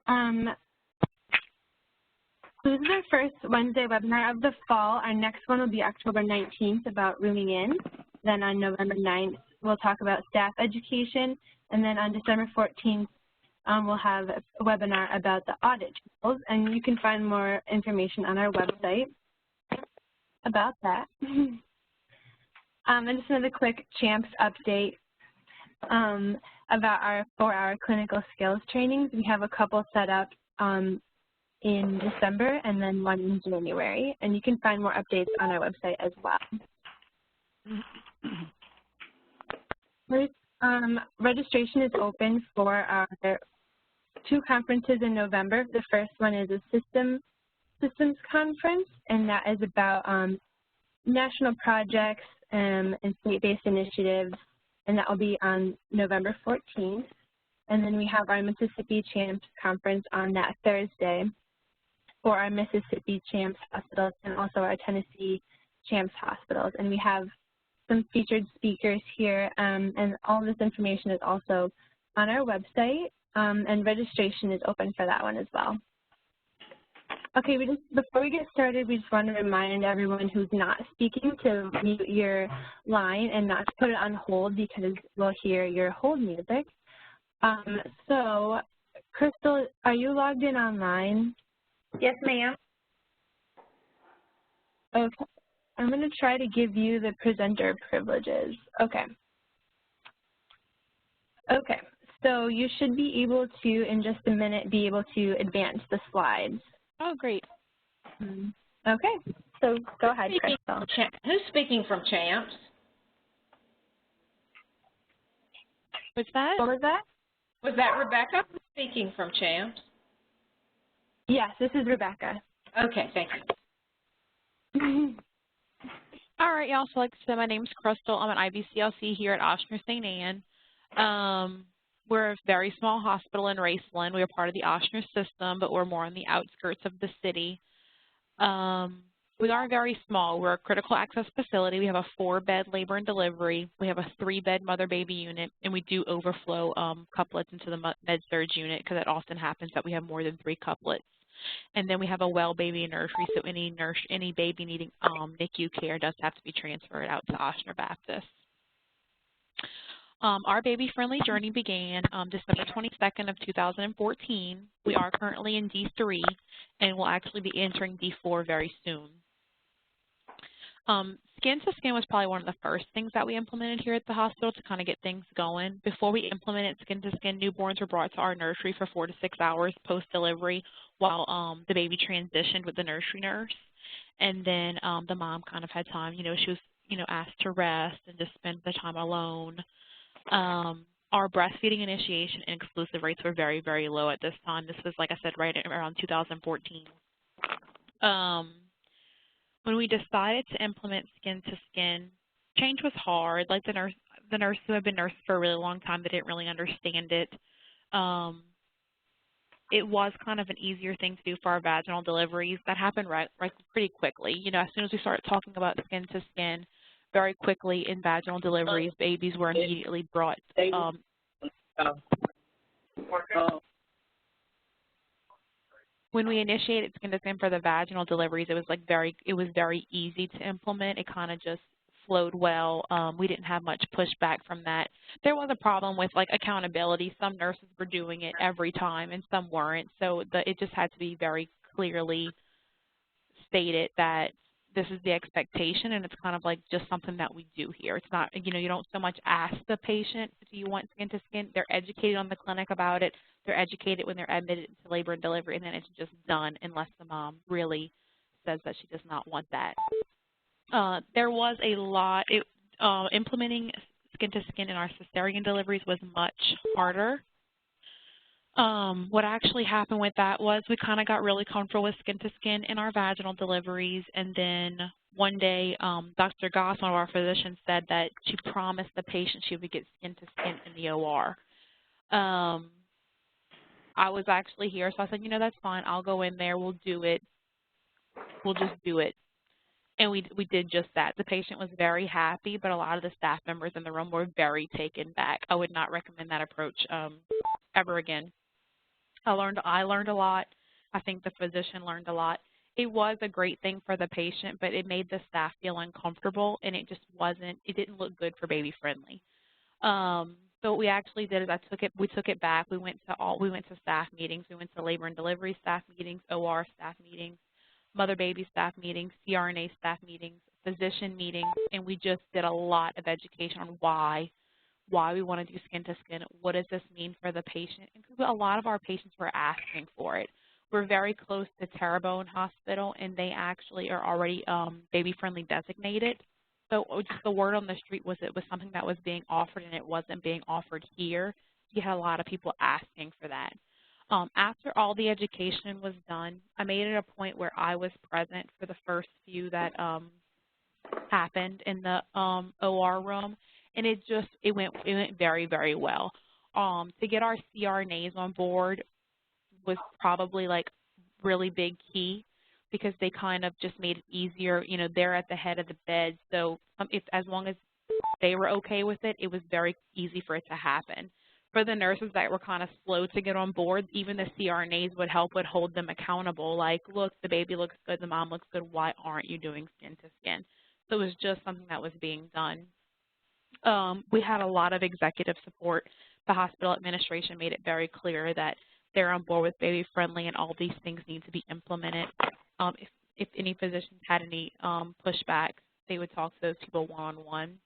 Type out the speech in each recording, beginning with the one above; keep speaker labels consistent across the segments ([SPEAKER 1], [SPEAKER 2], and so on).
[SPEAKER 1] Um, so this is our first Wednesday webinar of the fall. Our next one will be October 19th about rooming in. Then on November 9th, we'll talk about staff education. And then on December 14th, we'll have a webinar about the audit tools. And you can find more information on our website about that. And just another quick CHAMPS update about our 4-hour clinical skills trainings. We have a couple set up in December and then one in January. And you can find more updates on our website as well. Registration is open for our 2 conferences in November. The first one is a systems conference, and that is about national projects and state-based initiatives, and that will be on November 14th. And then we have our Mississippi CHAMPS conference on that Thursday for our Mississippi CHAMPS hospitals and also our Tennessee CHAMPS hospitals. And we have some featured speakers here, and all this information is also on our website, and registration is open for that one as well. Okay, before we get started, we just want to remind everyone who's not speaking to mute your line and not to put it on hold because we'll hear your hold music. So, Crystal, are you logged in online?
[SPEAKER 2] Yes, ma'am.
[SPEAKER 1] Okay. I'm going to try to give you the presenter privileges. Okay. Okay, so you should be able to, in just a minute, be able to advance the slides.
[SPEAKER 3] Oh, great.
[SPEAKER 1] Okay, so go ahead, Crystal.
[SPEAKER 2] Who's speaking from CHAMPS?
[SPEAKER 3] What's that?
[SPEAKER 1] What was that?
[SPEAKER 2] Was that Rebecca speaking from CHAMPS?
[SPEAKER 1] Yes, this is Rebecca.
[SPEAKER 2] Okay, thank you.
[SPEAKER 3] All right, y'all. So like I said, my name's Crystal. I'm an IBCLC here at Ochsner St. Anne. We're a very small hospital in Raceland. We're part of the Ochsner system, but we're more on the outskirts of the city. We are very small. We're a critical access facility. We have a 4-bed labor and delivery. We have a 3-bed mother-baby unit, and we do overflow couplets into the med-surg unit because it often happens that we have more than 3 couplets. And then we have a well baby nursery, so any baby needing NICU care does have to be transferred out to Ochsner Baptist. Our baby-friendly journey began December 22nd of 2014. We are currently in D3, and we'll actually be entering D4 very soon. Skin to Skin was probably one of the first things that we implemented here at the hospital to kind of get things going. Before we implemented Skin to Skin, newborns were brought to our nursery for 4 to 6 hours post-delivery while the baby transitioned with the nursery nurse. And then the mom kind of had time, she was, asked to rest and just spend the time alone. Our breastfeeding initiation and exclusive rates were very, very low at this time. This was, like I said, right around 2014. When we decided to implement Skin to Skin, change was hard. Like the nurses who have been nurses for a really long time, they didn't really understand it. It was kind of an easier thing to do for our vaginal deliveries. That happened pretty quickly. As soon as we started talking about Skin to Skin, very quickly in vaginal deliveries, babies were immediately brought. When we initiated Skin to Skin for the vaginal deliveries, it was very easy to implement. It kind of just flowed well. We didn't have much pushback from that. There was a problem with accountability. Some nurses were doing it every time and some weren't. So it just had to be very clearly stated that this is the expectation, and it's kind of just something that we do here. It's not, you don't so much ask the patient, do you want Skin to Skin? They're educated on the clinic about it. They're educated when they're admitted into labor and delivery, and then it's just done unless the mom really says that she does not want that. There was a lot, implementing Skin to Skin in our cesarean deliveries was much harder. What actually happened with that was we kind of got really comfortable with Skin to Skin in our vaginal deliveries, and then one day Dr. Goss, one of our physicians, said that she promised the patient she would get Skin to Skin in the OR. I was actually here, so I said, that's fine. I'll go in there. We'll do it. We'll just do it. And we did just that. The patient was very happy, but a lot of the staff members in the room were very taken back. I would not recommend that approach ever again. I learned a lot. I think the physician learned a lot. It was a great thing for the patient, but it made the staff feel uncomfortable, and it didn't look good for baby friendly. So what we actually did is we took it back. We went to staff meetings. We went to labor and delivery staff meetings, OR staff meetings, mother baby staff meetings, CRNA staff meetings, physician meetings, and we just did a lot of education on why we want to do skin to skin. What does this mean for the patient? And a lot of our patients were asking for it. We're very close to Terrebonne Hospital, and they actually are already baby-friendly designated. So just the word on the street was it was something that was being offered, and it wasn't being offered here. You had a lot of people asking for that. After all the education was done, I made it a point where I was present for the first few that happened in the OR room, and it went very, very well. To get our CRNAs on board was probably like really big key, because they kind of just made it easier. You know, they're at the head of the bed, so as long as they were okay with it, it was very easy for it to happen. For the nurses that were kind of slow to get on board, even the CRNAs would hold them accountable, like, look, the baby looks good, the mom looks good, why aren't you doing skin to skin? So it was just something that was being done. We had a lot of executive support. The hospital administration made it very clear that they're on board with baby friendly and all these things need to be implemented. If any physicians had any pushback, they would talk to those people one-on-one.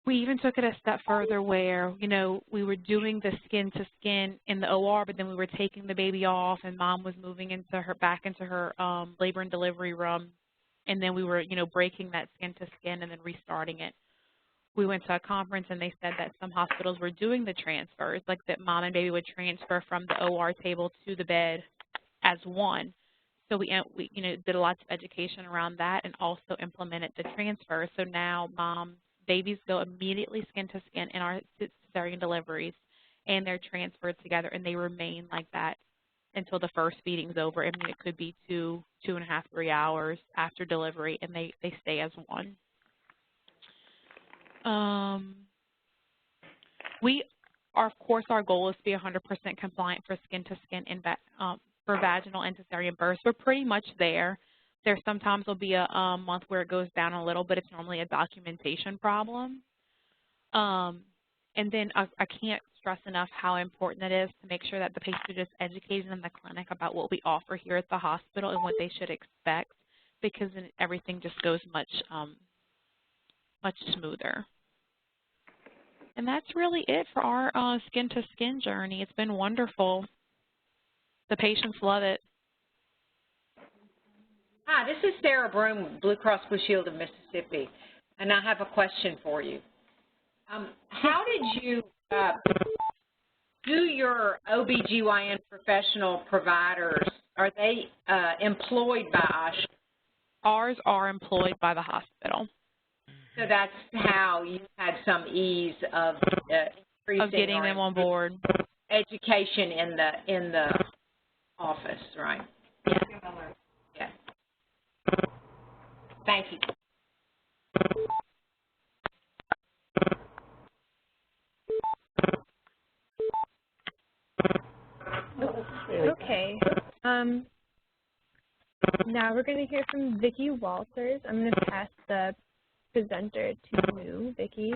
[SPEAKER 3] We even took it a step further where, you know, we were doing the skin to skin in the OR, but then we were taking the baby off and mom was moving back into her labor and delivery room, and then we were, you know, breaking that skin to skin and then restarting it. We went to a conference and they said that some hospitals were doing the transfers, like that mom and baby would transfer from the OR table to the bed as one. So we you know, did a lot of education around that and also implemented the transfer. So now babies go immediately skin to skin in our cesarean deliveries, and they're transferred together, and they remain like that until the first feeding's over. I mean, it could be 2.5, 3 hours after delivery, and they stay as one. Of course, our goal is to be 100% compliant for skin to skin for vaginal and cesarean births. We're pretty much there. There sometimes will be a month where it goes down a little, but it's normally a documentation problem. And then I can't stress enough how important it is to make sure that the patients are just educated in the clinic about what we offer here at the hospital and what they should expect, because then everything just goes much smoother. And that's really it for our skin-to-skin journey. It's been wonderful. The patients love it.
[SPEAKER 2] Hi, this is Sarah Broom, Blue Cross Blue Shield of Mississippi, and I have a question for you. How did you do your OBGYN professional providers? Are they employed by OSHA?
[SPEAKER 3] Ours are employed by the hospital.
[SPEAKER 2] So that's how you had some ease of
[SPEAKER 3] getting them on board.
[SPEAKER 2] Education in the office, right? Yeah. Thank you.
[SPEAKER 1] Okay. Now we're going to hear from Vicki Walters. I'm going to pass the presenter to you, Vicki.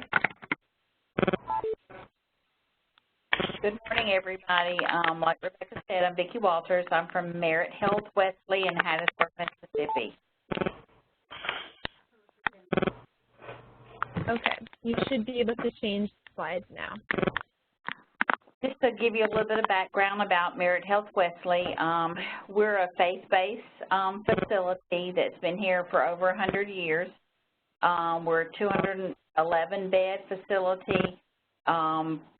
[SPEAKER 4] Good morning, everybody. Like Rebecca said, I'm Vicki Walters. I'm from Merit Health Wesley in Hattiesburg, Mississippi.
[SPEAKER 1] Okay, you should be able to change slides now.
[SPEAKER 4] Just to give you a little bit of background about Merit Health Wesley, we're a faith-based facility that's been here for over 100 years. We're a 211-bed facility.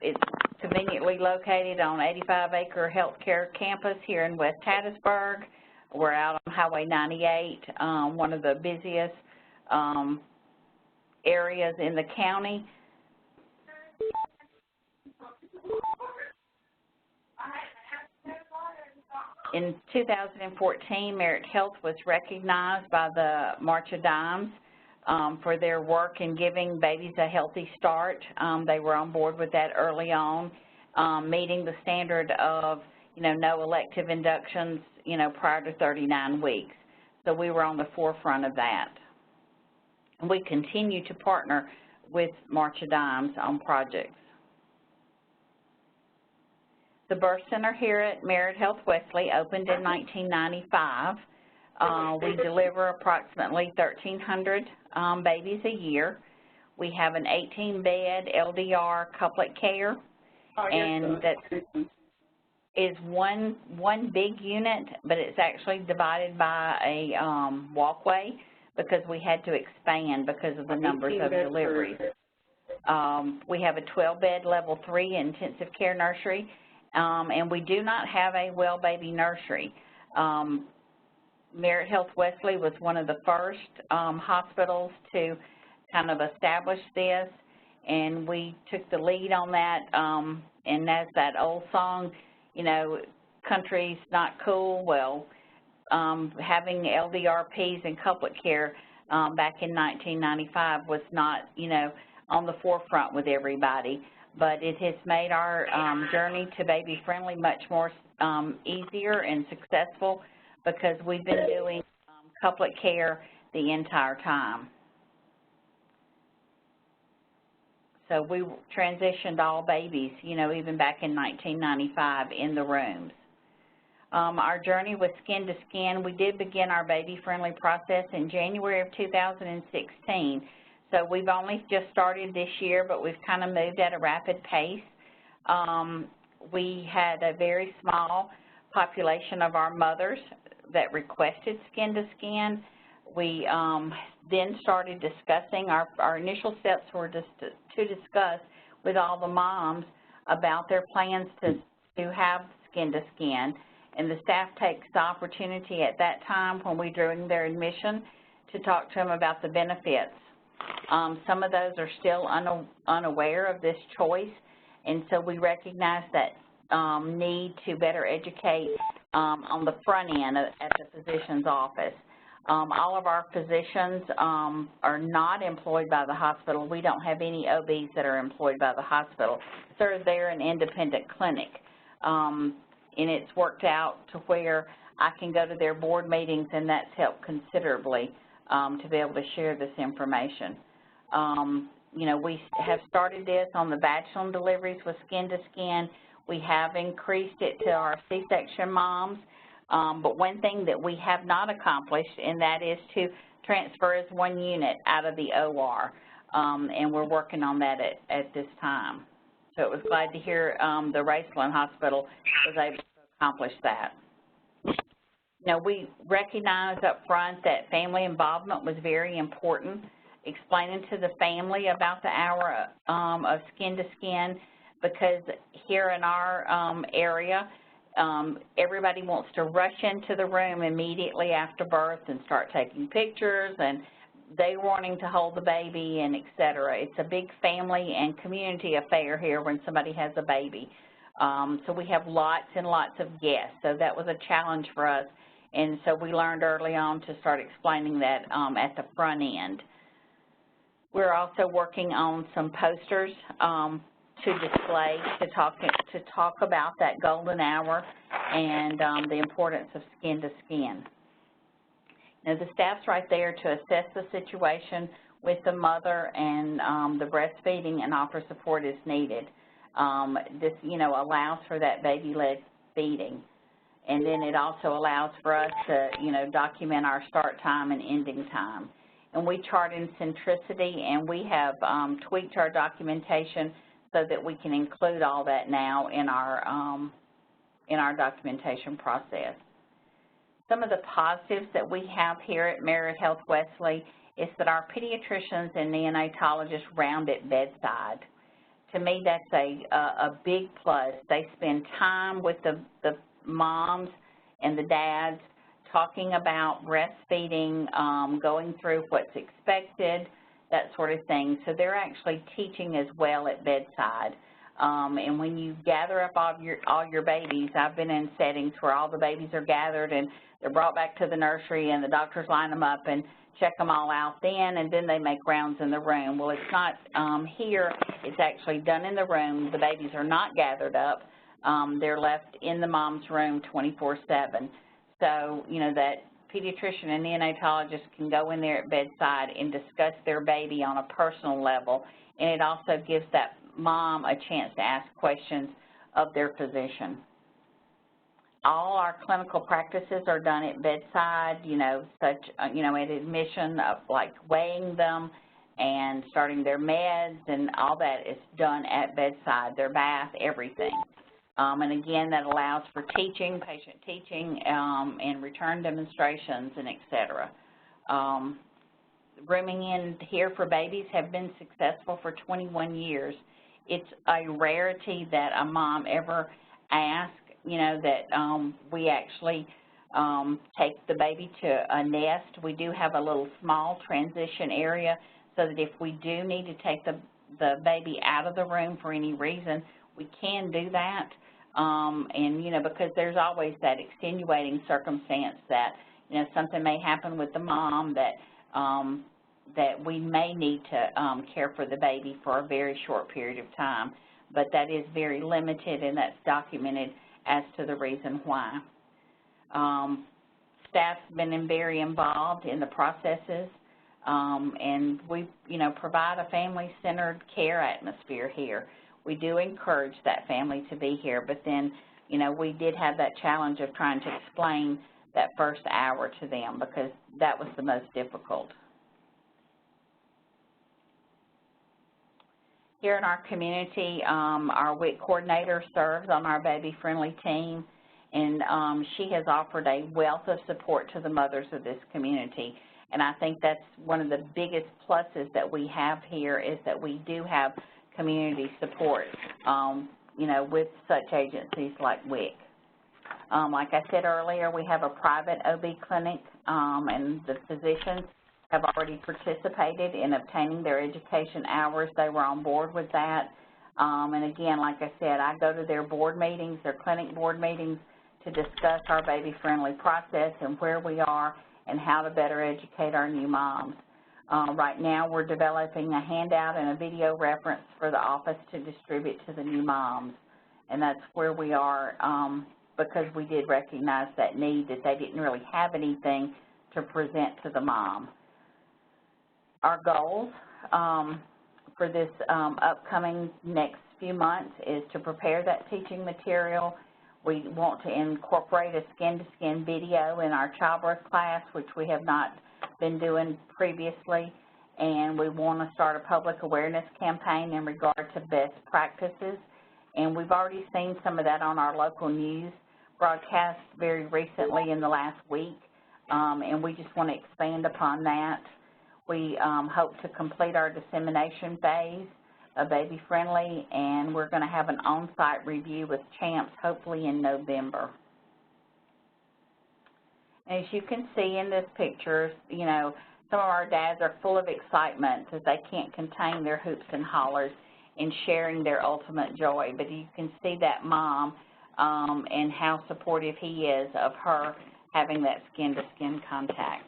[SPEAKER 4] It's conveniently located on 85-acre healthcare campus here in West Hattiesburg. We're out on Highway 98, one of the busiest areas in the county. In 2014, Merit Health was recognized by the March of Dimes for their work in giving babies a healthy start. They were on board with that early on. meeting the standard of, no elective inductions, prior to 39 weeks. So we were on the forefront of that. And we continue to partner with March of Dimes on projects. The birth center here at Merit Health Wesley opened in 1995. We deliver approximately 1,300 babies a year. We have an 18-bed LDR couplet care, and that is one big unit, but it's actually divided by a walkway because we had to expand because of the numbers of deliveries. We have a 12-bed level 3 intensive care nursery, and we do not have a well baby nursery. Merit Health Wesley was one of the first hospitals to kind of establish this, and we took the lead on that, and as that old song, country's not cool. Well, having LDRPs and couplet care back in 1995 was not, on the forefront with everybody, but it has made our journey to baby-friendly much more easier and successful because we've been doing couplet care the entire time. So we transitioned all babies, even back in 1995 in the rooms. Our journey with Skin to Skin, we did begin our baby-friendly process in January of 2016. So we've only just started this year, but we've kind of moved at a rapid pace. We had a very small population of our mothers that requested Skin to Skin. We then started discussing, our initial steps were just to discuss with all the moms about their plans to have Skin to Skin. And the staff takes the opportunity at that time when we during their admission to talk to them about the benefits. Some of those are still unaware of this choice, and so we recognize that need to better educate on the front end at the physician's office. All of our physicians are not employed by the hospital. We don't have any OBs that are employed by the hospital. So they're an independent clinic. And it's worked out to where I can go to their board meetings, and that's helped considerably to be able to share this information. We have started this on the vaginal deliveries with Skin to Skin. We have increased it to our C-section moms. But one thing that we have not accomplished, and that is to transfer as one unit out of the OR, and we're working on that at this time. So it was glad to hear the Raceland Hospital was able to accomplish that. We recognize up front that family involvement was very important, explaining to the family about the hour of Skin to Skin, because here in our area, everybody wants to rush into the room immediately after birth and start taking pictures, and they wanting to hold the baby and et cetera. It's a big family and community affair here when somebody has a baby. So we have lots and lots of guests. So that was a challenge for us. And so we learned early on to start explaining that at the front end. We're also working on some posters to display, to talk about that golden hour and the importance of Skin to Skin. The staff's right there to assess the situation with the mother and the breastfeeding and offer support as needed. This, allows for that baby-led feeding. And then it also allows for us to, document our start time and ending time. And we chart in centricity, and we have tweaked our documentation so that we can include all that now in our documentation process. Some of the positives that we have here at Merit Health Wesley is that our pediatricians and neonatologists round at bedside. To me, that's a big plus. They spend time with the moms and the dads talking about breastfeeding, going through what's expected, that sort of thing. So they're actually teaching as well at bedside. And when you gather up all your babies, I've been in settings where all the babies are gathered and they're brought back to the nursery and the doctors line them up and check them all out then, and then they make rounds in the room. Well, it's not here. It's actually done in the room. The babies are not gathered up. They're left in the mom's room 24/7. So, you know, that pediatrician and neonatologist can go in there at bedside and discuss their baby on a personal level, and it also gives that mom a chance to ask questions of their physician. All our clinical practices are done at bedside, you know, such, you know, at admission of like weighing them and starting their meds, and all that is done at bedside, their bath, everything. And again, that allows for teaching, patient teaching, and return demonstrations, and et cetera. Rooming in here for babies have been successful for 21 years. It's a rarity that a mom ever asks, you know, that we actually take the baby to a nest. We do have a little small transition area so that if we do need to take the baby out of the room for any reason, we can do that. And, you know, because there's always that extenuating circumstance that, you know, something may happen with the mom that that we may need to care for the baby for a very short period of time. But that is very limited, and that's documented as to the reason why. Staff's been very involved in the processes, and we, you know, provide a family-centered care atmosphere here. We do encourage that family to be here, but then, you know, we did have that challenge of trying to explain that first hour to them because that was the most difficult. Here in our community, our WIC coordinator serves on our baby-friendly team, and she has offered a wealth of support to the mothers of this community. And I think that's one of the biggest pluses that we have here is that we do have community support, you know, with such agencies like WIC. Like I said earlier, we have a private OB clinic, and the physicians have already participated in obtaining their education hours. They were on board with that. And again, like I said, I go to their board meetings, their clinic board meetings, to discuss our baby-friendly process and where we are and how to better educate our new moms. Right now, we're developing a handout and a video reference for the office to distribute to the new moms. And that's where we are because we did recognize that need, that they didn't really have anything to present to the mom. Our goals for this upcoming next few months is to prepare that teaching material. We want to incorporate a skin-to-skin video in our childbirth class, which we have not been doing previously, and we want to start a public awareness campaign in regard to best practices. And we've already seen some of that on our local news broadcast very recently in the last week, and we just want to expand upon that. We hope to complete our dissemination phase of Baby Friendly, and we're going to have an on-site review with CHAMPS hopefully in November. As you can see in this picture, you know, some of our dads are full of excitement as they can't contain their hoops and hollers in sharing their ultimate joy. But you can see that mom and how supportive he is of her having that skin-to-skin contact.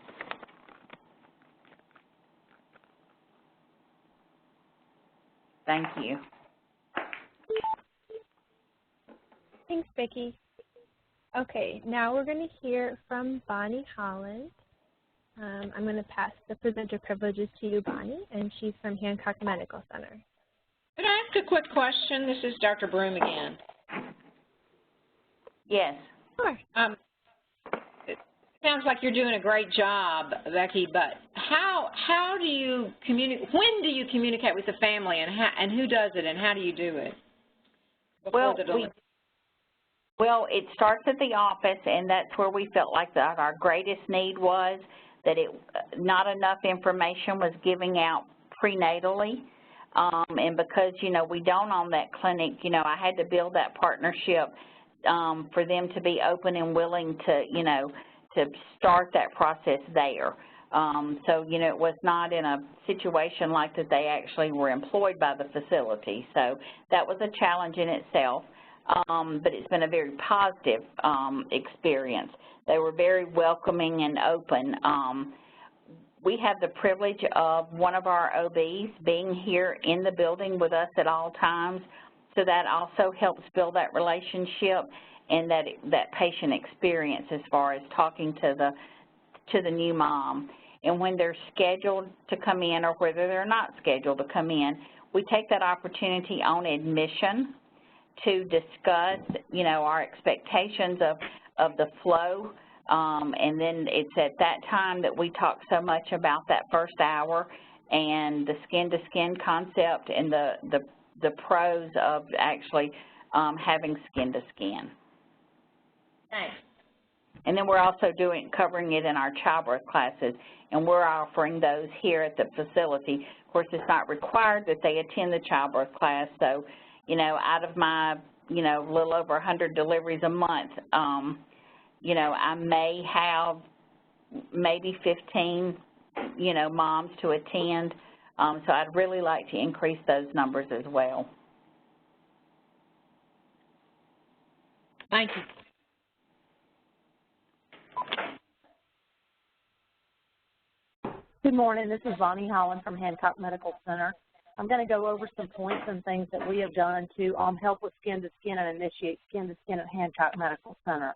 [SPEAKER 4] Thank you.
[SPEAKER 1] Thanks, Vicki. Okay, now we're going to hear from Bonnie Holland. I'm going to pass the presenter privileges to you, Bonnie, and she's from Hancock Medical Center.
[SPEAKER 2] Can I ask a quick question? This is Dr. Broom again.
[SPEAKER 4] Yes.
[SPEAKER 1] Sure.
[SPEAKER 2] It sounds like you're doing a great job, Becky, but how do you communicate, when do you communicate with the family, and who does it, and how do you do it?
[SPEAKER 4] Well, it starts at the office, and that's where we felt like that our greatest need was that not enough information was giving out prenatally. And because, you know, we don't own that clinic, you know, I had to build that partnership for them to be open and willing to, you know, to start that process there. So, you know, it was not in a situation like that they actually were employed by the facility. So that was a challenge in itself, but it's been a very positive experience. They were very welcoming and open. we have the privilege of one of our OBs being here in the building with us at all times, so that also helps build that relationship and that patient experience as far as talking to the new mom. And when they're scheduled to come in or whether they're not scheduled to come in, we take that opportunity on admission to discuss, you know, our expectations of the flow. And then it's at that time that we talk so much about that first hour and the skin-to-skin concept and the pros of actually having skin-to-skin.
[SPEAKER 2] Thanks.
[SPEAKER 4] And then we're also covering it in our childbirth classes, and we're offering those here at the facility. Of course, it's not required that they attend the childbirth class, so, you know, out of my, you know, little over 100 deliveries a month, you know, I may have maybe 15, you know, moms to attend, so I'd really like to increase those numbers as well.
[SPEAKER 2] Thank you.
[SPEAKER 5] Good morning. This is Vonnie Holland from Hancock Medical Center. I'm going to go over some points and things that we have done to help with skin-to-skin and initiate skin-to-skin at Hancock Medical Center.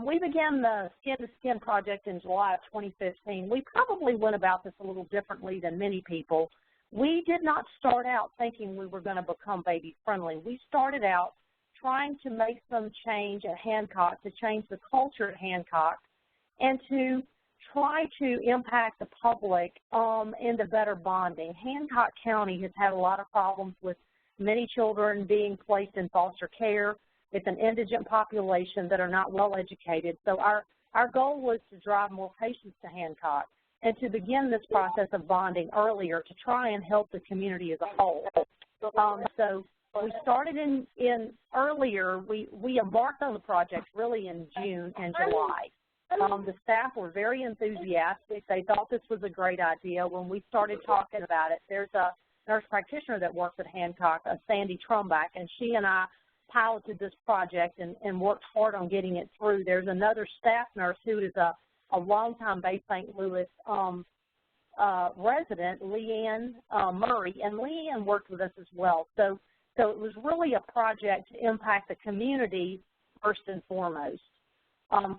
[SPEAKER 5] We began the Skin-to-Skin project in July of 2015. We probably went about this a little differently than many people. We did not start out thinking we were going to become baby-friendly. We started out trying to make some change at Hancock, to change the culture at Hancock, and to try to impact the public into better bonding. Hancock County has had a lot of problems with many children being placed in foster care. It's an indigent population that are not well educated. So our goal was to drive more patients to Hancock and to begin this process of bonding earlier to try and help the community as a whole. So we started in earlier. We embarked on the project really in June and July. The staff were very enthusiastic. They thought this was a great idea. When we started talking about it, there's a nurse practitioner that works at Hancock, Sandy Trumbach, and she and I piloted this project and worked hard on getting it through. There's another staff nurse who is a longtime Bay St. Louis resident, Leanne Murray, and Leanne worked with us as well. So it was really a project to impact the community first and foremost.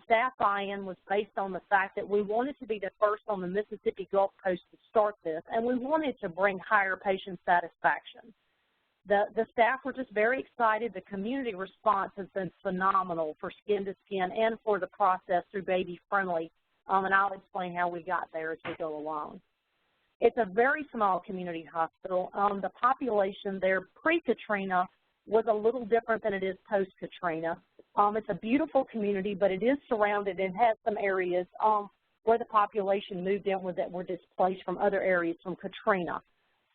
[SPEAKER 5] Staff buy-in was based on the fact that we wanted to be the first on the Mississippi Gulf Coast to start this, and we wanted to bring higher patient satisfaction. The staff were just very excited. The community response has been phenomenal for skin-to-skin and for the process through Baby Friendly, and I'll explain how we got there as we go along. It's a very small community hospital. The population there pre-Katrina was a little different than it is post-Katrina. It's a beautiful community, but it is surrounded and has some areas where the population moved in that were displaced from other areas from Katrina.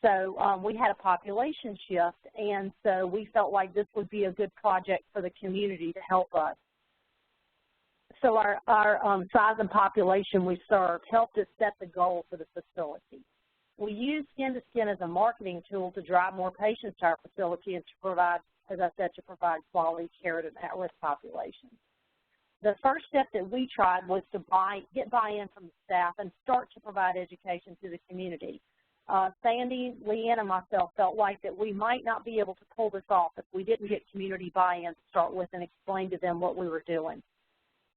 [SPEAKER 5] So we had a population shift, and so we felt like this would be a good project for the community to help us. So our size and population we serve helped us set the goal for the facility. We use skin-to-skin as a marketing tool to drive more patients to our facility and to provide, as I said, to provide quality care to at-risk populations. The first step that we tried was to get buy-in from the staff and start to provide education to the community. Sandy, Leanne, and myself felt like that we might not be able to pull this off if we didn't get community buy-in to start with and explain to them what we were doing.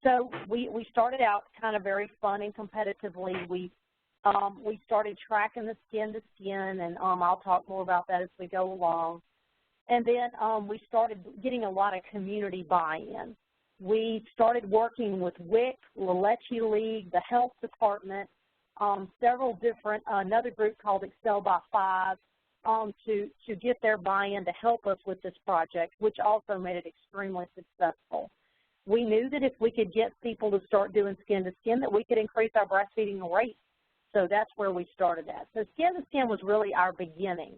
[SPEAKER 5] So we started out kind of very fun and competitively. We started tracking the skin-to-skin, and I'll talk more about that as we go along. And then we started getting a lot of community buy-in. We started working with WIC, La Leche League, the health department, several different, another group called Excel by 5 to get their buy-in to help us with this project, which also made it extremely successful. We knew that if we could get people to start doing skin-to-skin, that we could increase our breastfeeding rate. So that's where we started at. So skin-to-skin was really our beginning.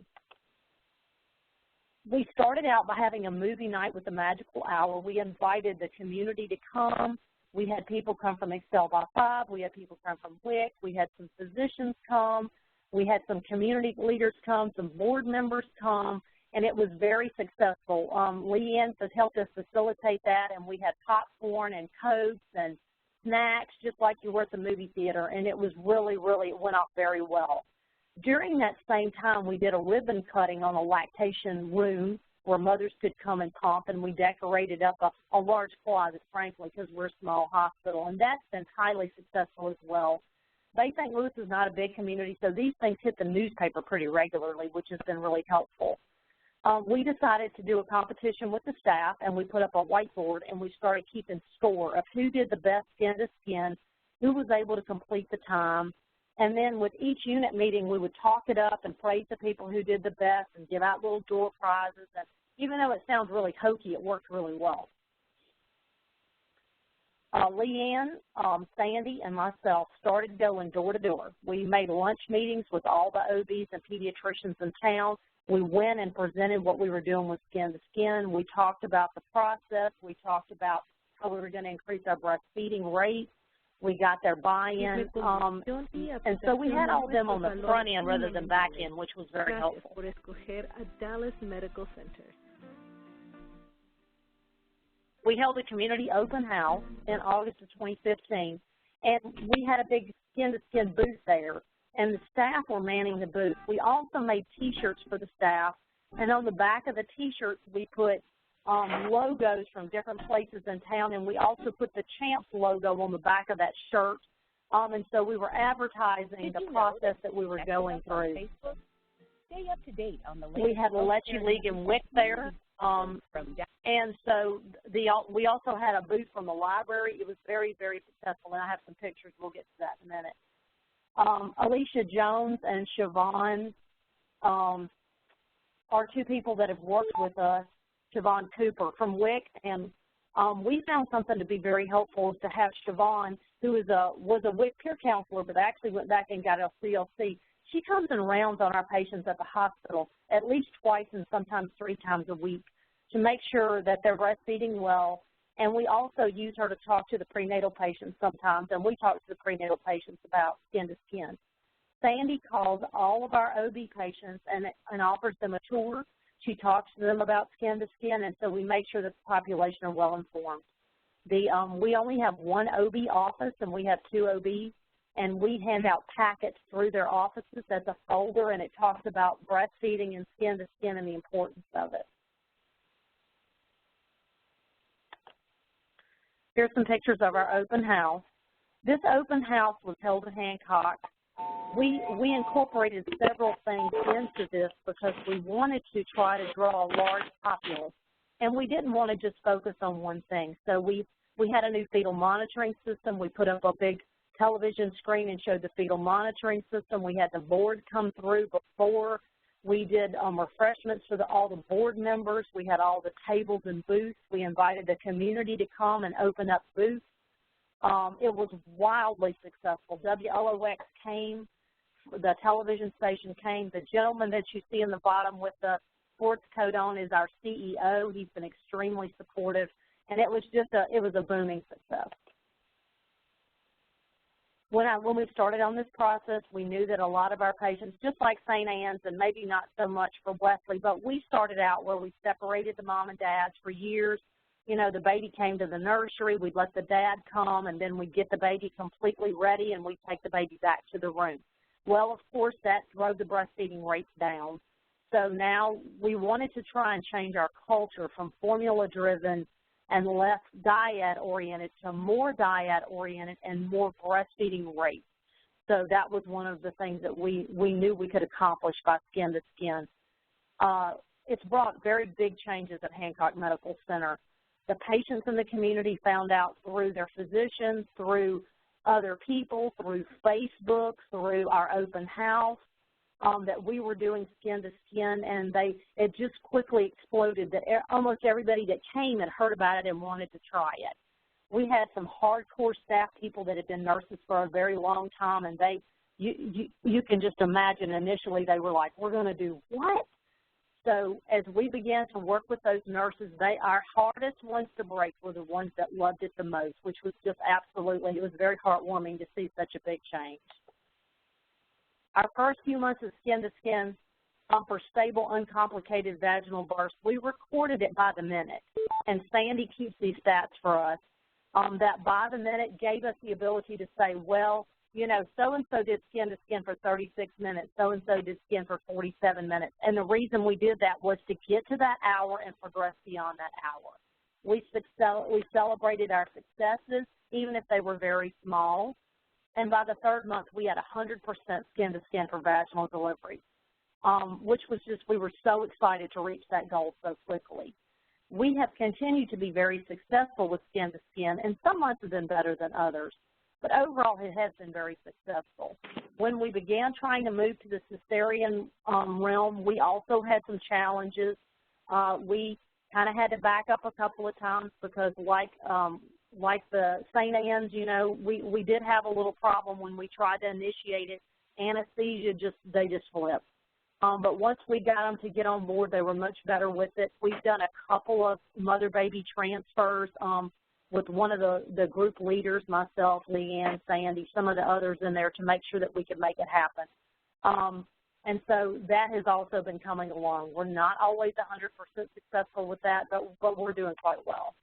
[SPEAKER 5] We started out by having a movie night with the Magical Hour. We invited the community to come. We had people come from Excel by 5. We had people come from WIC. We had some physicians come. We had some community leaders come, some board members come, and it was very successful. Leanne has helped us facilitate that, and we had popcorn and Cokes and snacks just like you were at the movie theater, and it was really, it went off very well. During that same time, we did a ribbon cutting on a lactation room where mothers could come and pump, and we decorated up a large closet, frankly, because we're a small hospital, and that's been highly successful as well. Bay St. Louis is not a big community, so these things hit the newspaper pretty regularly, which has been really helpful. We decided to do a competition with the staff, and we put up a whiteboard, and we started keeping score of who did the best skin-to-skin, who was able to complete the time, and then with each unit meeting, we would talk it up and praise the people who did the best and give out little door prizes. And even though it sounds really hokey, it worked really well. Leanne, Sandy, and myself started going door to door. We made lunch meetings with all the OBs and pediatricians in town. We went and presented what we were doing with skin to skin. We talked about the process. We talked about how we were going to increase our breastfeeding rate. We got their buy-in, and so we had all of them on the front end rather than back end, which was very helpful. We held a community open house in August of 2015, and we had a big skin-to-skin booth there, and the staff were manning the booth. We also made T-shirts for the staff, and on the back of the T-shirts we put logos from different places in town, and we also put the CHAMPS logo on the back of that shirt, and so we were advertising the process that we were going through.
[SPEAKER 6] Stay up to date on the
[SPEAKER 5] we had the Lecce League and WIC there, and so we also had a booth from the library. It was very, very successful, and I have some pictures. We'll get to that in a minute. Alicia Jones and Siobhan are two people that have worked with us. Siobhan Cooper from WIC, and we found something to be very helpful is to have Siobhan, who was a WIC peer counselor, but actually went back and got a CLC. She comes and rounds on our patients at the hospital at least twice and sometimes 3 times a week to make sure that they're breastfeeding well. And we also use her to talk to the prenatal patients sometimes, and we talk to the prenatal patients about skin to skin. Sandy calls all of our OB patients and offers them a tour. She talks to them about skin to skin, and so we make sure that the population are well informed. We only have one OB office, and we have 2 OBs, and we hand out packets through their offices as a folder, and it talks about breastfeeding and skin to skin and the importance of it. Here's some pictures of our open house. This open house was held at Hancock. We incorporated several things into this because we wanted to try to draw a large populace, and we didn't want to just focus on one thing. So we had a new fetal monitoring system. We put up a big television screen and showed the fetal monitoring system. We had the board come through before. We did refreshments for all the board members. We had all the tables and booths. We invited the community to come and open up booths. It was wildly successful. WLOX came, the television station came. The gentleman that you see in the bottom with the sports coat on is our CEO. He's been extremely supportive, and it was just it was a booming success. When we started on this process, we knew that a lot of our patients, just like St. Anne's and maybe not so much for Wesley, but we started out where we separated the mom and dads for years. You know, the baby came to the nursery, we'd let the dad come, and then we'd get the baby completely ready, and we'd take the baby back to the room. Well, of course, that drove the breastfeeding rates down. So now we wanted to try and change our culture from formula-driven and less diet-oriented to more diet-oriented and more breastfeeding rates. So that was one of the things that we knew we could accomplish by skin to skin. It's brought very big changes at Hancock Medical Center. The patients in the community found out through their physicians, through other people, through Facebook, through our open house, that we were doing skin to skin, and it just quickly exploded that almost everybody that came had heard about it and wanted to try it. We had some hardcore staff people that had been nurses for a very long time, and you can just imagine initially they were like, we're going to do what? So as we began to work with those nurses, our hardest ones to break were the ones that loved it the most, which was just absolutely, it was very heartwarming to see such a big change. Our first few months of skin to skin for stable, uncomplicated vaginal births, we recorded it by the minute. And Sandy keeps these stats for us. That by the minute gave us the ability to say, well, you know, so-and-so did skin-to-skin for 36 minutes, so-and-so did skin for 47 minutes. And the reason we did that was to get to that hour and progress beyond that hour. We celebrated our successes, even if they were very small. And by the third month, we had 100% skin-to-skin for vaginal delivery, which was just, we were so excited to reach that goal so quickly. We have continued to be very successful with skin-to-skin, and some months have been better than others. But overall, it has been very successful. When we began trying to move to the cesarean realm, we also had some challenges. We kind of had to back up a couple of times because like the St. Anne's, you know, we did have a little problem when we tried to initiate it. Anesthesia, they just flipped. But once we got them to get on board, they were much better with it. We've done a couple of mother-baby transfers with one of the group leaders, myself, Leanne, Sandy, some of the others in there to make sure that we could make it happen. And so that has also been coming along. We're not always 100% successful with that, but we're doing quite well.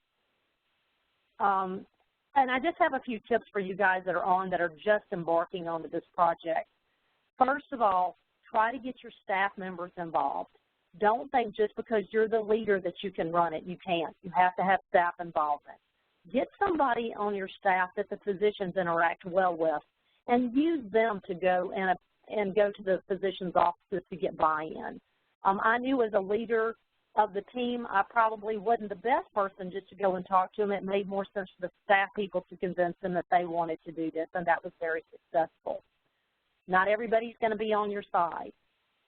[SPEAKER 5] And I just have a few tips for you guys that are just embarking onto this project. First of all, try to get your staff members involved. Don't think just because you're the leader that you can run it. You can't. You have to have staff involvement. Get somebody on your staff that the physicians interact well with and use them to go and go to the physician's offices to get buy-in. I knew as a leader of the team, I probably wasn't the best person just to go and talk to them. It made more sense for the staff people to convince them that they wanted to do this, and that was very successful. Not everybody's going to be on your side.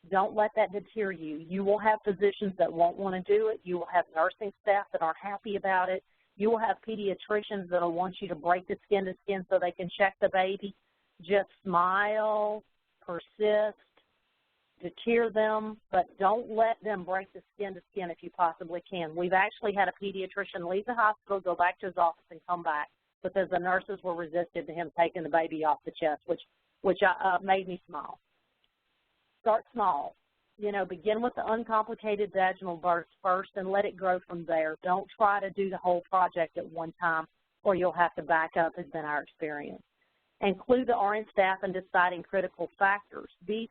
[SPEAKER 5] Don't let that deter you. You will have physicians that won't want to do it. You will have nursing staff that aren't happy about it. You will have pediatricians that will want you to break the skin-to-skin so they can check the baby. Just smile, persist, deter them, but don't let them break the skin-to-skin if you possibly can. We've actually had a pediatrician leave the hospital, go back to his office, and come back because the nurses were resistant to him taking the baby off the chest, which made me smile. Start small. You know, begin with the uncomplicated vaginal births first and let it grow from there. Don't try to do the whole project at one time or you'll have to back up, has been our experience. Include the RN staff in deciding critical factors. These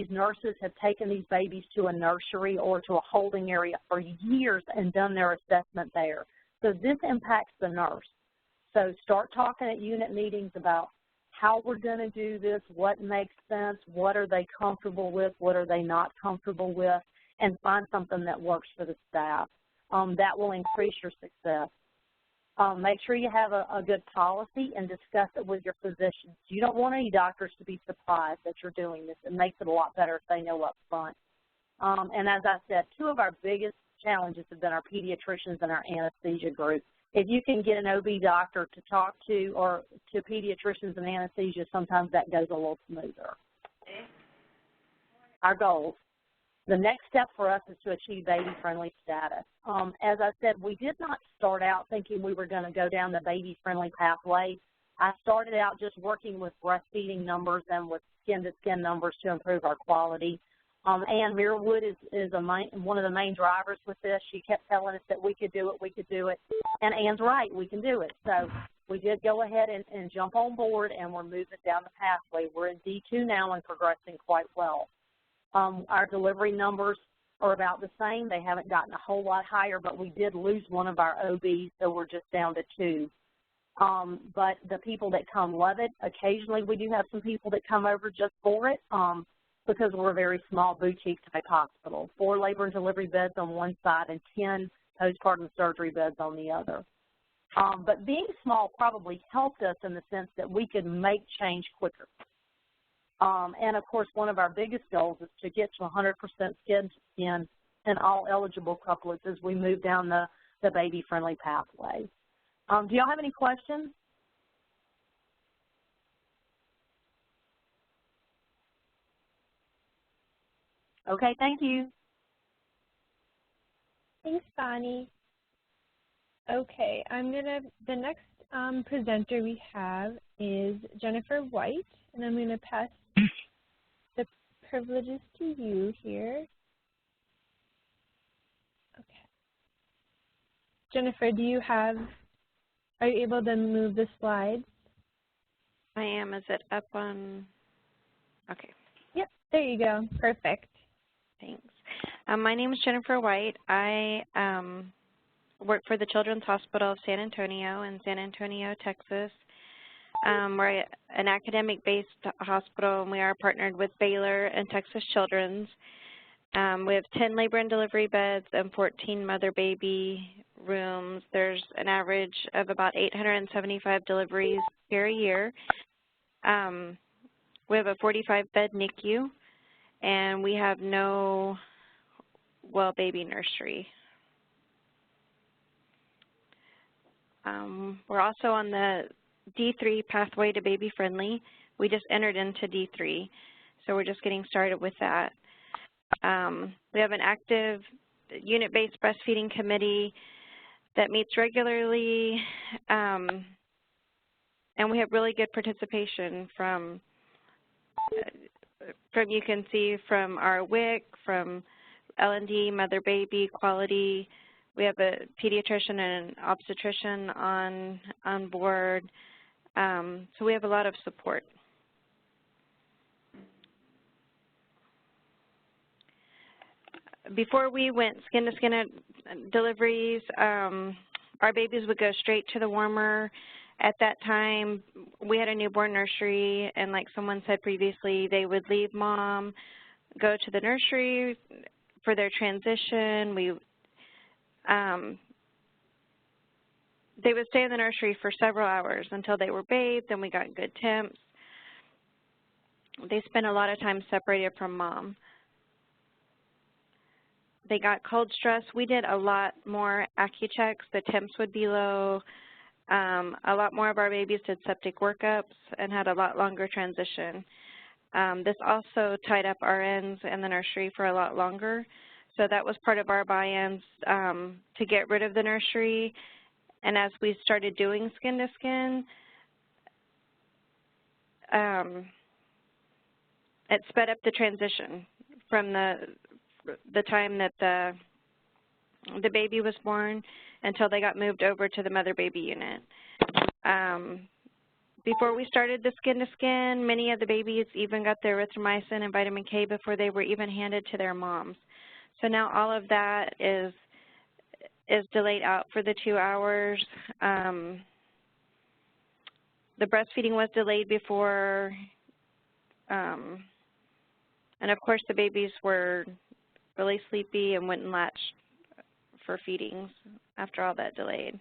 [SPEAKER 5] nurses have taken these babies to a nursery or to a holding area for years and done their assessment there. So this impacts the nurse. So start talking at unit meetings about how we're going to do this, what makes sense, what are they comfortable with, what are they not comfortable with, and find something that works for the staff. That will increase your success. Make sure you have a good policy and discuss it with your physicians. You don't want any doctors to be surprised that you're doing this. It makes it a lot better if they know up front. And as I said, two of our biggest challenges have been our pediatricians and our anesthesia group. If you can get an OB doctor to talk to or to pediatricians and anesthesia, sometimes that goes a little smoother. Our goals. The next step for us is to achieve baby-friendly status. As I said, we did not start out thinking we were going to go down the baby-friendly pathway. I started out just working with breastfeeding numbers and with skin-to-skin numbers to improve our quality. Ann Muirwood is one of the main drivers with this. She kept telling us that we could do it, and Ann's right, we can do it. So we did go ahead and jump on board, and we're moving down the pathway. We're in D2 now and progressing quite well. Our delivery numbers are about the same. They haven't gotten a whole lot higher, but we did lose one of our OBs, so we're just down to 2. But the people that come love it. Occasionally we do have some people that come over just for it because we're a very small boutique-type hospital. 4 labor and delivery beds on one side and 10 postpartum surgery beds on the other. But being small probably helped us in the sense that we could make change quicker. And, of course, one of our biggest goals is to get to 100% skin-to-skin in all eligible couplets as we move down the baby-friendly pathway. Do y'all have any questions? Okay, thank you.
[SPEAKER 1] Thanks, Bonnie. Okay, the next presenter we have is Jennifer White, and I'm going to pass privileges to you here. Okay. Jennifer, are you able to move the slides?
[SPEAKER 7] I am. Is it up on? Okay.
[SPEAKER 1] Yep, there you go. Perfect.
[SPEAKER 7] Thanks. My name is Jennifer White. I work for the Children's Hospital of San Antonio in San Antonio, Texas. We're an academic-based hospital, and we are partnered with Baylor and Texas Children's. We have 10 labor and delivery beds and 14 mother-baby rooms. There's an average of about 875 deliveries here a year. We have a 45-bed NICU, and we have no well-baby nursery. We're also on the D3 pathway to baby-friendly. We just entered into D3, so we're just getting started with that. We have an active unit-based breastfeeding committee that meets regularly, and we have really good participation from you can see from our WIC, from L&D, mother-baby, quality. We have a pediatrician and an obstetrician on board, so we have a lot of support. Before we went skin-to-skin deliveries, our babies would go straight to the warmer. At that time, we had a newborn nursery, and like someone said previously, they would leave mom, go to the nursery for their transition. They would stay in the nursery for several hours until they were bathed, and we got good temps. They spent a lot of time separated from mom. They got cold stress. We did a lot more AccuChecks. The temps would be low. A lot more of our babies did septic workups and had a lot longer transition. This also tied up RNs in the nursery for a lot longer. So that was part of our buy-ins to get rid of the nursery. And as we started doing skin-to-skin, it sped up the transition from the time that the baby was born until they got moved over to the mother-baby unit. Before we started the skin-to-skin, many of the babies even got their erythromycin and vitamin K before they were even handed to their moms. So now all of that is delayed out for the 2 hours. The breastfeeding was delayed before, and of course the babies were really sleepy and wouldn't latch for feedings after all that delayed.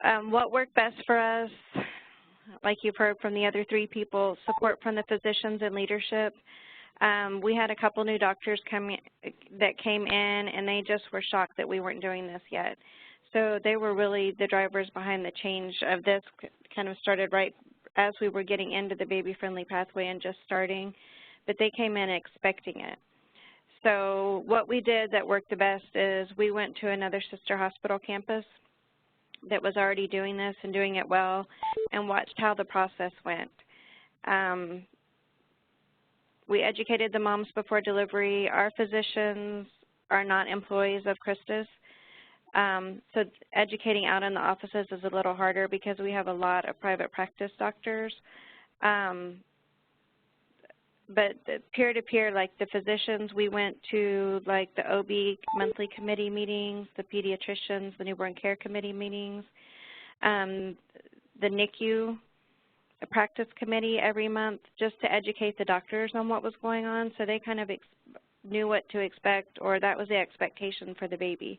[SPEAKER 7] What worked best for us, like you've heard from the other three people, support from the physicians and leadership. We had a couple new doctors that came in, and they just were shocked that we weren't doing this yet. So they were really the drivers behind the change of this. Kind of started right as we were getting into the baby-friendly pathway and just starting, but they came in expecting it. So what we did that worked the best is we went to another sister hospital campus that was already doing this and doing it well, and watched how the process went. We educated the moms before delivery. Our physicians are not employees of Christus, so educating out in the offices is a little harder because we have a lot of private practice doctors. But peer-to-peer, like the physicians, we went to like the OB monthly committee meetings, the pediatricians, the newborn care committee meetings, the NICU practice committee every month just to educate the doctors on what was going on, so they kind of knew what to expect, or that was the expectation for the baby.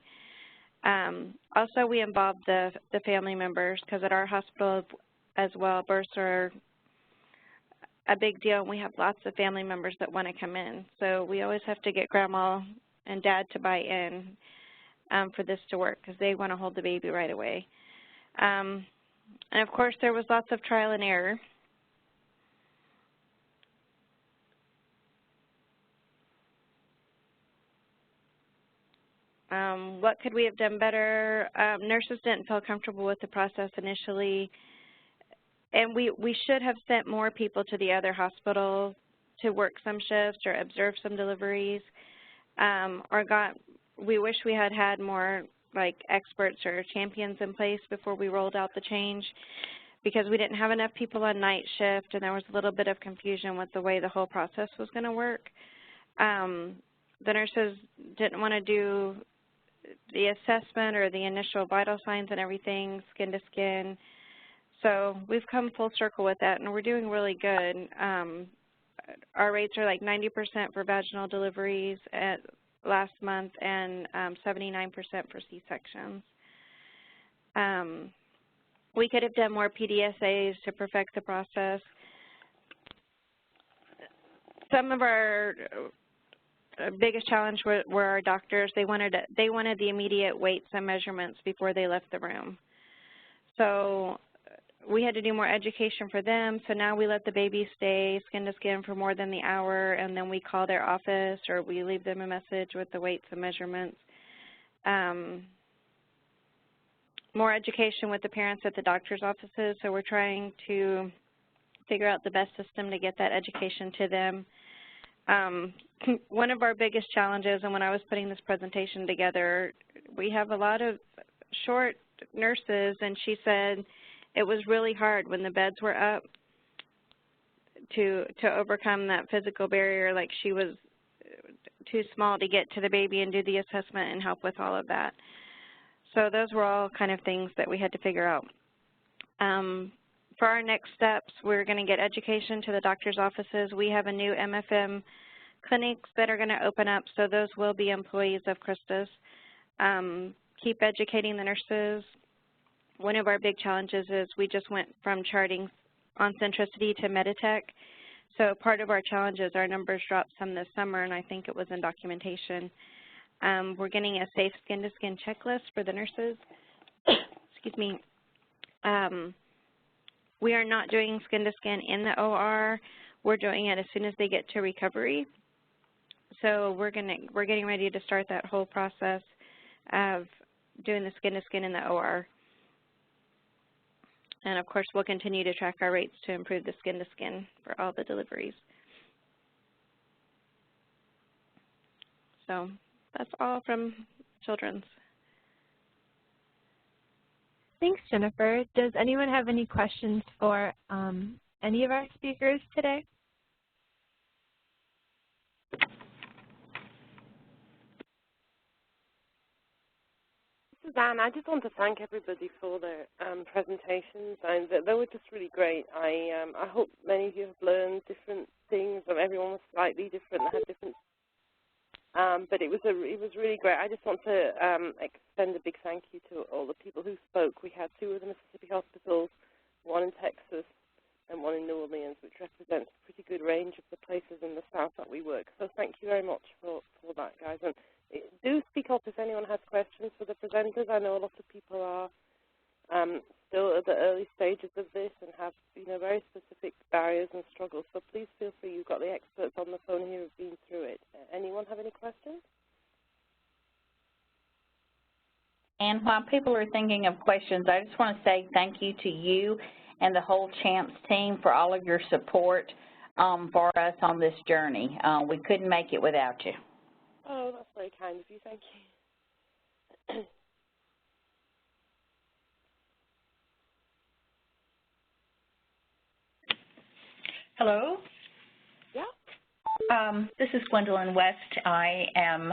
[SPEAKER 7] Also, we involved the family members, because at our hospital as well, births are a big deal, and we have lots of family members that want to come in. So we always have to get grandma and dad to buy in for this to work, because they want to hold the baby right away. And of course, there was lots of trial and error. What could we have done better? Nurses didn't feel comfortable with the process initially, and we should have sent more people to the other hospital to work some shifts or observe some deliveries, we wish we had had more like experts or champions in place before we rolled out the change, because we didn't have enough people on night shift and there was a little bit of confusion with the way the whole process was going to work. The nurses didn't want to do the assessment or the initial vital signs and everything, skin to skin. So we've come full circle with that, and we're doing really good. Our rates are like 90% for vaginal deliveries last month and 79% for C-sections. We could have done more PDSAs to perfect the process. Some of our biggest challenge were our doctors. They wanted the immediate weights and measurements before they left the room. So we had to do more education for them. So now we let the baby stay skin to skin for more than the hour, and then we call their office or we leave them a message with the weights and measurements. More education with the parents at the doctor's offices. So we're trying to figure out the best system to get that education to them. One of our biggest challenges, and when I was putting this presentation together, we have a lot of short nurses, and she said it was really hard when the beds were up to overcome that physical barrier, like she was too small to get to the baby and do the assessment and help with all of that. So those were all kind of things that we had to figure out. For our next steps, we're going to get education to the doctor's offices. We have a new MFM clinics that are going to open up, so those will be employees of Christus. Keep educating the nurses. One of our big challenges is we just went from charting on Centricity to Meditech. So part of our challenge is our numbers dropped some this summer, and I think it was in documentation. We're getting a safe skin-to-skin checklist for the nurses. Excuse me. We are not doing skin-to-skin in the OR. We're doing it as soon as they get to recovery. So we're getting ready to start that whole process of doing the skin-to-skin in the OR. And, of course, we'll continue to track our rates to improve the skin-to-skin for all the deliveries. So that's all from Children's.
[SPEAKER 1] Thanks, Jennifer. Does anyone have any questions for any of our speakers today?
[SPEAKER 8] This is Anne. I just want to thank everybody for their presentations, and they were just really great. I hope many of you have learned different things. Everyone was slightly different, had different. But it was really great. I just want to extend a big thank you to all the people who spoke. We had 2 of the Mississippi hospitals, 1 in Texas and 1 in New Orleans, which represents a pretty good range of the places in the South that we work. So thank you very much for that, guys. And do speak up if anyone has questions for the presenters. I know a lot of people are still at the early stages of this and have, very specific barriers and struggles. So please feel free. You've got the experts on the phone here who've been through it. Anyone have any questions?
[SPEAKER 4] And while people are thinking of questions, I just want to say thank you to you and the whole CHAMPS team for all of your support for us on this journey. We couldn't make it without you.
[SPEAKER 8] Oh, that's very kind of you. Thank you.
[SPEAKER 9] Hello.
[SPEAKER 8] Yeah.
[SPEAKER 9] This is Gwendolyn West. I am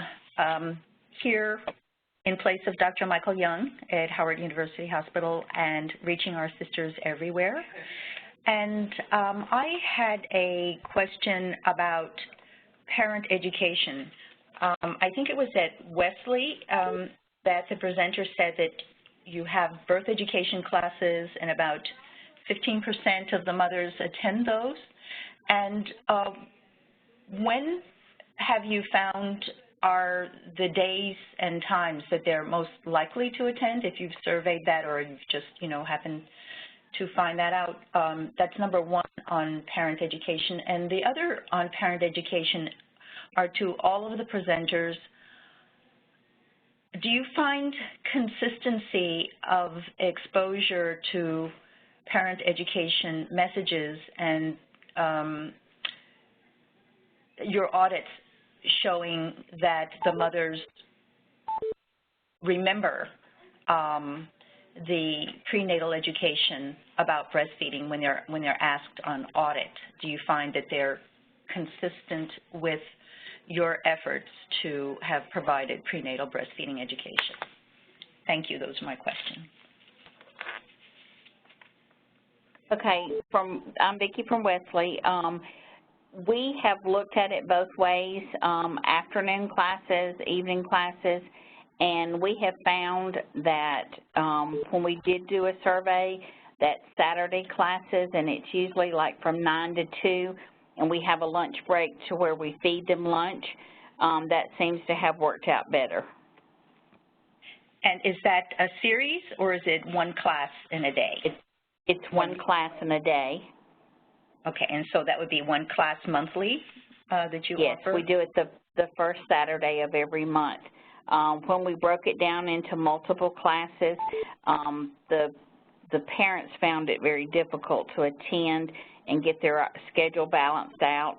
[SPEAKER 9] here in place of Dr. Michael Young at Howard University Hospital and reaching our sisters everywhere. And I had a question about parent education. I think it was at Wesley that the presenter said that you have birth education classes and about 15% of the mothers attend those. And when have you found are the days and times that they're most likely to attend, if you've surveyed that or you've just, happened to find that out? That's number 1 on parent education. And the other on parent education are to all of the presenters. Do you find consistency of exposure to parent education messages and your audits showing that the mothers remember the prenatal education about breastfeeding when they're asked on audit? Do you find that they're consistent with your efforts to have provided prenatal breastfeeding education? Thank you. Those are my questions.
[SPEAKER 4] Okay, I'm Vicki from Wesley. We have looked at it both ways, afternoon classes, evening classes, and we have found that when we did do a survey, that Saturday classes, and it's usually like from 9 to 2, and we have a lunch break to where we feed them lunch, that seems to have worked out better.
[SPEAKER 9] And is that a series, or is it one class in a day?
[SPEAKER 4] It's one class in a day.
[SPEAKER 9] Okay, and so that would be one class monthly that you offer?
[SPEAKER 4] Yes, we do it the first Saturday of every month. When we broke it down into multiple classes, the parents found it very difficult to attend and get their schedule balanced out.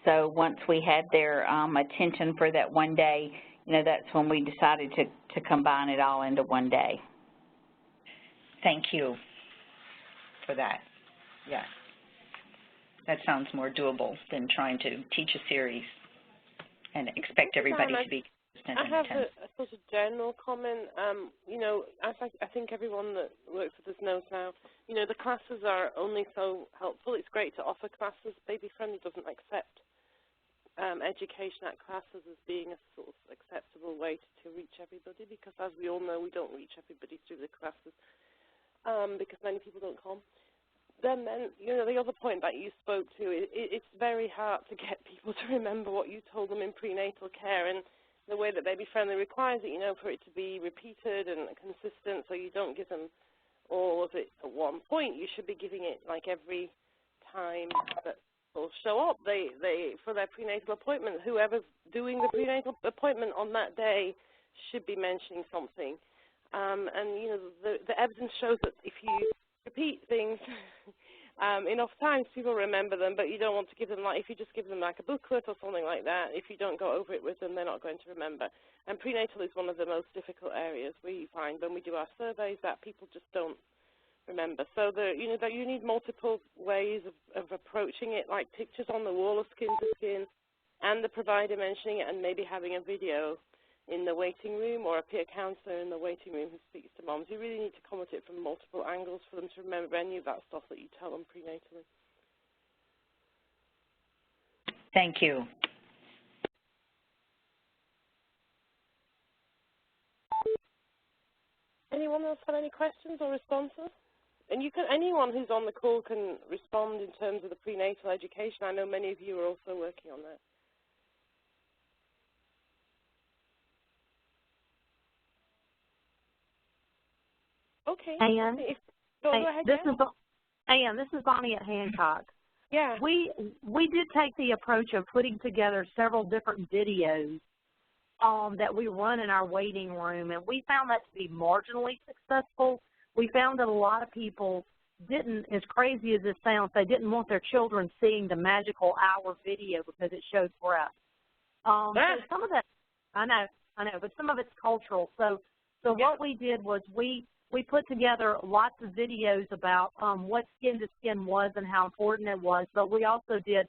[SPEAKER 4] So once we had their attention for that one day, that's when we decided to combine it all into one day.
[SPEAKER 9] Thank you for that. Yeah. That sounds more doable than trying to teach a series and expect everybody to be consistent.
[SPEAKER 8] I have a sort of general comment. I think everyone that works with us knows now, the classes are only so helpful. It's great to offer classes. Baby Friendly doesn't accept education at classes as being a sort of acceptable way to reach everybody, because as we all know, we don't reach everybody through the classes because many people don't come. Then the other point that you spoke to, it's very hard to get people to remember what you told them in prenatal care, and the way that Baby Friendly requires it, for it to be repeated and consistent, so you don't give them all of it at one point. You should be giving it like every time that people show up for their prenatal appointment. Whoever's doing the prenatal appointment on that day should be mentioning something. And the evidence shows that if you repeat things enough times, people remember them, but you don't want to give them, if you just give them like a booklet or something like that, if you don't go over it with them, they're not going to remember. And prenatal is one of the most difficult areas we find when we do our surveys that people just don't remember. So that you need multiple ways of approaching it, like pictures on the wall of skin to skin, and the provider mentioning it, and maybe having a video in the waiting room or a peer counselor in the waiting room who speaks to moms. You really need to come at it from multiple angles for them to remember any of that stuff that you tell them prenatally.
[SPEAKER 9] Thank you.
[SPEAKER 8] Anyone else have any questions or responses? And anyone who's on the call can respond in terms of the prenatal education. I know many of you are also working on that. Okay.
[SPEAKER 5] Ann,
[SPEAKER 8] go ahead.
[SPEAKER 5] This is Bonnie at Hancock.
[SPEAKER 8] Yeah.
[SPEAKER 5] We did take the approach of putting together several different videos that we run in our waiting room, and we found that to be marginally successful. We found that a lot of people didn't, as crazy as this sounds, they didn't want their children seeing the magical hour video because it showed breast. So some of that, I know, but some of it's cultural. So what we did was we put together lots of videos about what skin to skin was and how important it was, but we also did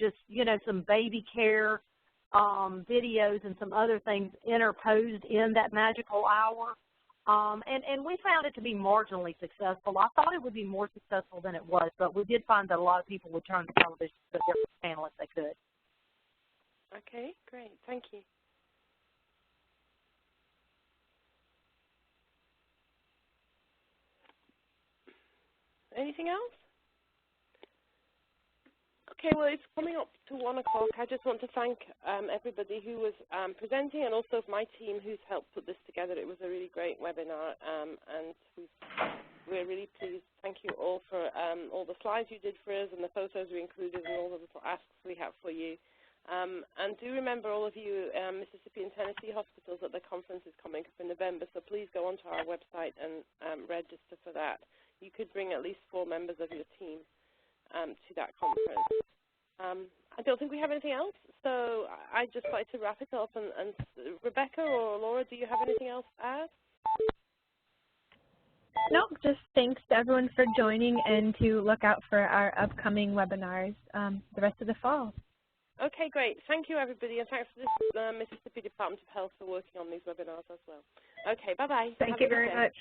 [SPEAKER 5] just, some baby care videos and some other things interposed in that magical hour. And we found it to be marginally successful. I thought it would be more successful than it was, but we did find that a lot of people would turn to television to their channel if they could.
[SPEAKER 8] Okay, great. Thank you. Anything else? Okay, well, it's coming up to 1 o'clock. I just want to thank everybody who was presenting, and also my team who's helped put this together. It was a really great webinar, and we're really pleased. Thank you all for all the slides you did for us and the photos we included and all the little asks we have for you. And do remember, all of you, Mississippi and Tennessee hospitals, that the conference is coming up in November, so please go onto our website and register for that. You could bring at least 4 members of your team to that conference. I don't think we have anything else, so I'd just like to wrap it up. And Rebecca or Laura, do you have anything else to add?
[SPEAKER 1] No, just thanks to everyone for joining, and to look out for our upcoming webinars the rest of the fall.
[SPEAKER 8] Okay, great. Thank you, everybody, and thanks to the Mississippi Department of Health for working on these webinars as well. Okay, bye-bye.
[SPEAKER 1] Thank you very much.